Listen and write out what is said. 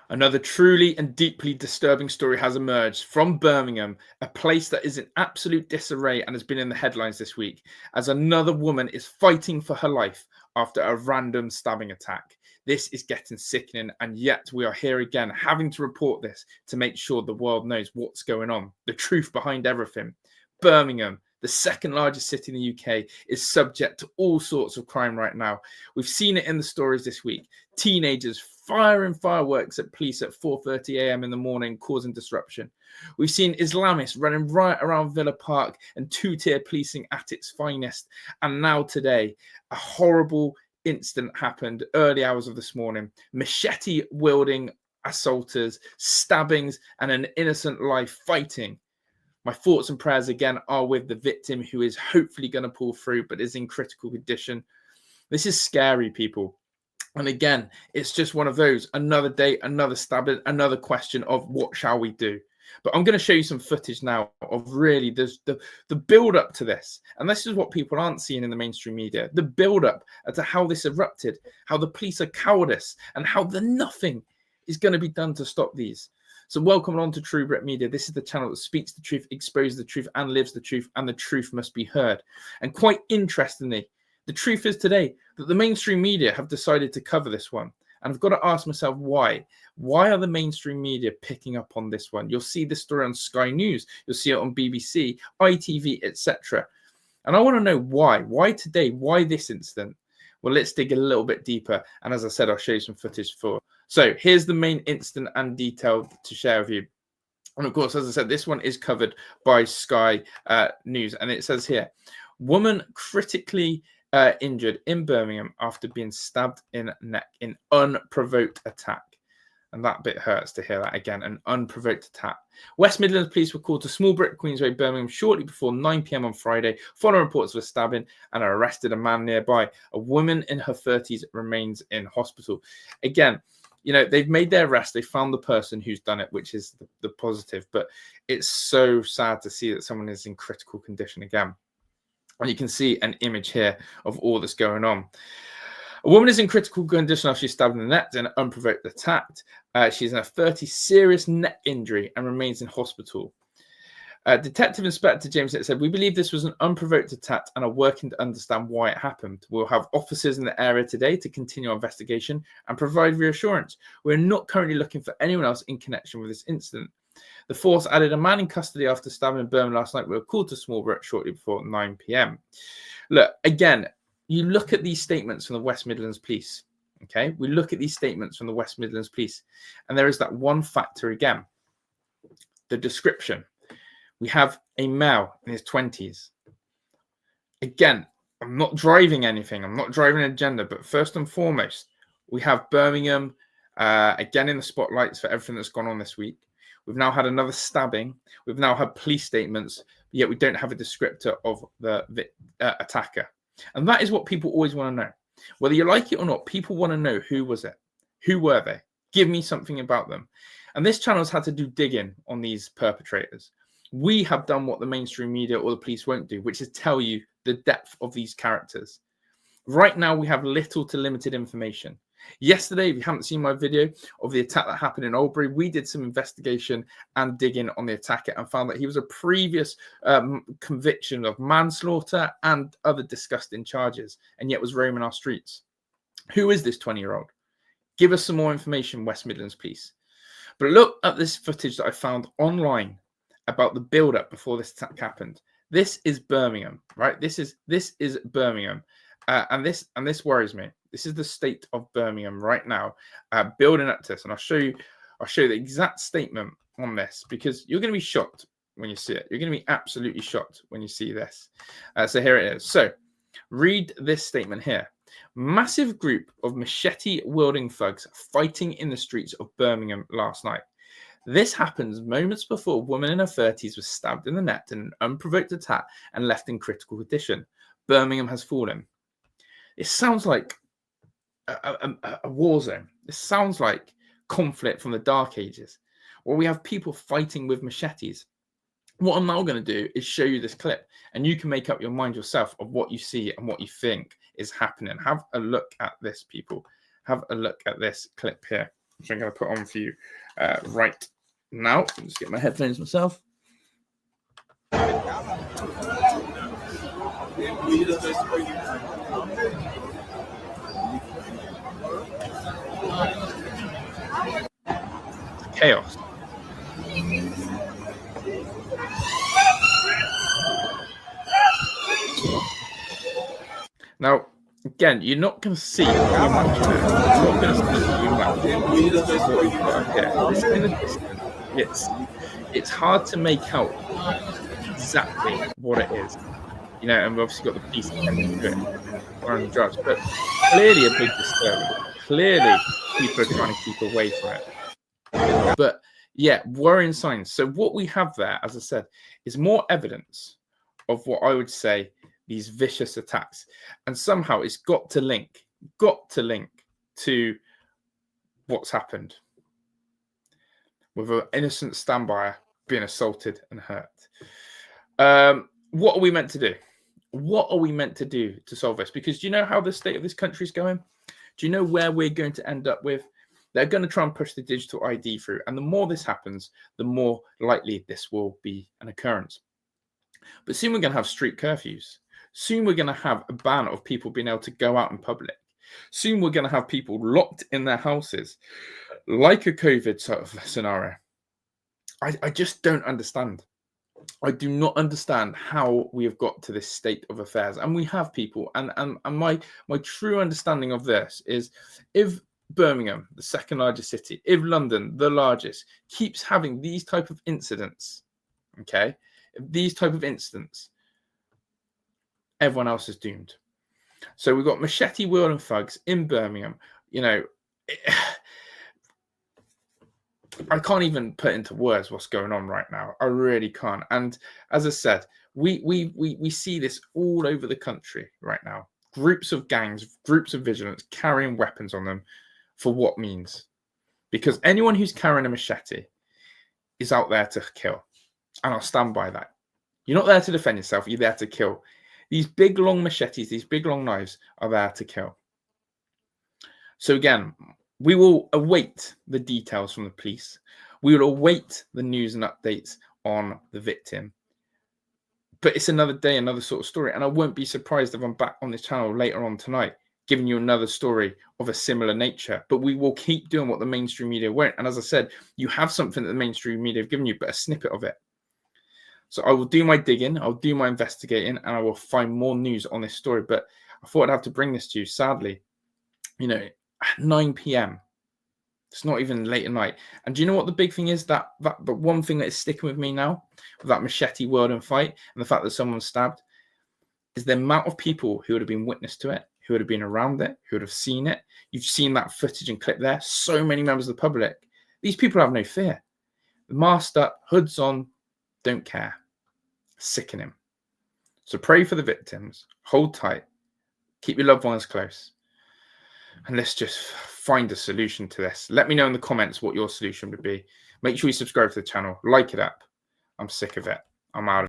Another truly and deeply disturbing story has emerged from Birmingham, a place that is in absolute disarray and has been in the headlines this week, as another woman is fighting for her life after a random stabbing attack. This is getting sickening, and yet we are here again having to report this to make sure the world knows what's going on, the truth behind everything. Birmingham, the second largest city in the UK, is subject to all sorts of crime right now. We've seen it in the stories this week. Teenagers firing fireworks at police at 4:30 a.m. in the morning, causing disruption. We've seen Islamists running riot around Villa Park and two-tier policing at its finest. And now today, a horrible incident happened early hours of this morning. Machete-wielding assaulters, stabbings, and an innocent life fighting. My thoughts and prayers again are with the victim, who is hopefully going to pull through but is in critical condition. This is scary, people. And again, it's just one of those, another day, another stabbing, another question of what shall we do? But I'm going to show you some footage now of really the build up to this. And this is what people aren't seeing in the mainstream media. The build up to how this erupted, how the police are cowardice, and how nothing is going to be done to stop these. So welcome on to True Brit Media. This is the channel that speaks the truth, exposes the truth, and lives the truth, and the truth must be heard. And quite interestingly, the truth is today that the mainstream media have decided to cover this one. And I've got to ask myself why. Why are the mainstream media picking up on this one? You'll see this story on Sky News. You'll see it on BBC, ITV, etc. And I want to know why. Why today? Why this incident? Well, let's dig a little bit deeper. And as I said, I'll show you some footage for. So here's the main incident and detail to share with you. And of course, as I said, this one is covered by Sky News. And it says here, woman critically injured in Birmingham after being stabbed in the neck in unprovoked attack. And that bit hurts to hear that again, an unprovoked attack. West Midlands Police were called to Smallbrook Queensway, Birmingham, shortly before 9 p.m. on Friday, following reports of a stabbing, and arrested a man nearby. A woman in her 30s remains in hospital. Again, you know, they've made their arrest. They found the person who's done it, which is the positive. But it's so sad to see that someone is in critical condition again. And you can see an image here of all that's going on. A woman is in critical condition after she's stabbed in the neck in an unprovoked attack. She's in a 30 serious neck injury and remains in hospital. Detective Inspector James said, "We believe this was an unprovoked attack and are working to understand why it happened. We'll have officers in the area today to continue our investigation and provide reassurance. We're not currently looking for anyone else in connection with this incident." The force added a man in custody after stabbing in Birmingham last night. We were called to Smallbrook shortly before 9 p.m. Look, again, you look at these statements from the West Midlands Police, okay? We look at these statements from the West Midlands Police, and there is that one factor again, the description. We have a male in his 20s. Again, I'm not driving anything. I'm not driving an agenda, but first and foremost, we have Birmingham, again in the spotlights for everything that's gone on this week. We've now had another stabbing. We've now had police statements, yet we don't have a descriptor of the attacker. And that is what people always want to know. Whether you like it or not, people want to know who was it? Who were they? Give me something about them. And this channel has had to do digging on these perpetrators. We have done what the mainstream media or the police won't do, which is tell you the depth of these characters. Right now, we have little to limited information. Yesterday, if you haven't seen my video of the attack that happened in Albury, we did some investigation and digging on the attacker and found that he was a previous conviction of manslaughter and other disgusting charges, and yet was roaming our streets. Who is this 20-year-old? Give us some more information, West Midlands Police. But look at this footage that I found online about the build-up before this attack happened. This is Birmingham, right? This is Birmingham, and this worries me. This is the state of Birmingham right now, building up to this. And I'll show you the exact statement on this, because you're going to be shocked when you see it. You're going to be absolutely shocked when you see this. So here it is. So read this statement here. Massive group of machete-wielding thugs fighting in the streets of Birmingham last night. This happens moments before a woman in her 30s was stabbed in the neck in an unprovoked attack and left in critical condition. Birmingham has fallen. It sounds like a war zone. This sounds like conflict from the Dark Ages, where we have people fighting with machetes. What I'm now going to do is show you this clip, and you can make up your mind yourself of what you see and what you think is happening. Have a look at this, people. Have a look at this clip here. which I'm going to put on for you right now. I'll just get my headphones myself. Chaos. Now, again, you're not going to see too much of it. You're not going to see too much of what we've got here. It's in the distance. It's hard to make out exactly what it is. You know, and we've obviously got the police attending to it on drugs, but clearly a big disturbance. Clearly, people are trying to keep away from it. But yeah, worrying signs. So what we have there, as I said, is more evidence of what I would say these vicious attacks, and somehow it's got to link to what's happened with an innocent standby being assaulted and hurt. What are we meant to do? What are we meant to do to solve this? Because do you know how the state of this country is going? Do you know where we're going to end up with? They're going to try and push the digital ID through. And the more this happens, the more likely this will be an occurrence. But soon we're going to have street curfews. Soon we're going to have a ban of people being able to go out in public. Soon we're going to have people locked in their houses, like a COVID sort of scenario. I just don't understand. I do not understand how we have got to this state of affairs. And we have people. And my true understanding of this is, if Birmingham, the second largest city, if London, the largest, keeps having these type of incidents, okay, these type of incidents, everyone else is doomed. So we've got machete wielding thugs in Birmingham. You know, I can't even put into words what's going on right now. I really can't. And as I said, we see this all over the country right now. Groups of gangs, groups of vigilance carrying weapons on them for what means? Because anyone who's carrying a machete is out there to kill. And I'll stand by that. You're not there to defend yourself. You're there to kill. These big, long machetes, these big, long knives are there to kill. So again, we will await the details from the police. We will await the news and updates on the victim. But it's another day, another sort of story. And I won't be surprised if I'm back on this channel later on tonight, giving you another story of a similar nature. But we will keep doing what the mainstream media won't. And as I said, you have something that the mainstream media have given you, but a snippet of it. So I will do my digging, I'll do my investigating, and I will find more news on this story. But I thought I'd have to bring this to you. Sadly, you know, at 9 p.m. It's not even late at night. And do you know what the big thing is? That the one thing that is sticking with me now, with that machete wielding fight and the fact that someone stabbed, is the amount of people who would have been witness to it, who would have been around it, who would have seen it. You've seen that footage and clip there. So many members of the public. These people have no fear. Masked up, hoods on, don't care. Sickening. So pray for the victims. Hold tight. Keep your loved ones close. And let's just find a solution to this. Let me know in the comments what your solution would be. Make sure you subscribe to the channel. Like it up. I'm sick of it. I'm out of